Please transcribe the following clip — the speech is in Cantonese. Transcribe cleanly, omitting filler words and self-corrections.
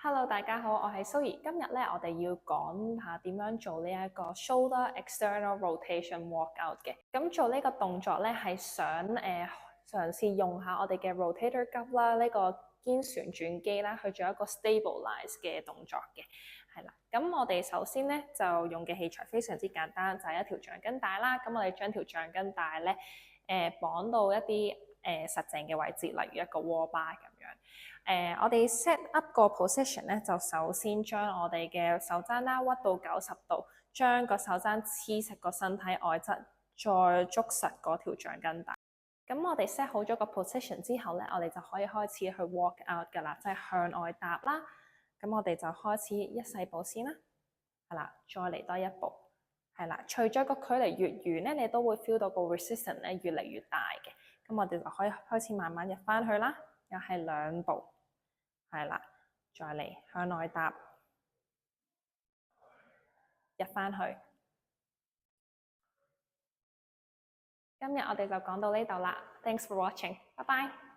Hello，大家好，我係蘇怡。今日咧，我哋要講下點樣做呢一個 shoulder external rotation workout 嘅。咁做呢個動作咧，係想嘗試用下我哋嘅 rotator cuff 啦，呢個肩旋轉肌啦，去做一個 stabilize 嘅動作嘅。係啦，咁我哋首先咧就用嘅器材非常之簡單，就係一條橡筋帶啦。咁我哋將條橡筋帶咧綁到一啲實淨嘅位置，例如一個 wall bar 咁樣。我哋 set up 個 position 咧，就首先將我哋嘅手踭啦屈到90度，將個手踭黐實個身體外側，再捉實嗰條橡筋帶。咁我哋 set 好咗個 position 之後咧，我哋就可以開始去 walk out 㗎啦，即係向外踏啦。咁我哋就開始一細步先啦，係啦，再嚟多一步，係啦。隨咗個距離越遠咧，你都會 feel 到個 resistance 咧越嚟越大嘅。咁我哋就可以開始慢慢入翻去啦，又係2步。係啦，再嚟向內踏，入返去。今日我哋就講到呢度啦，Thanks for watching，拜拜。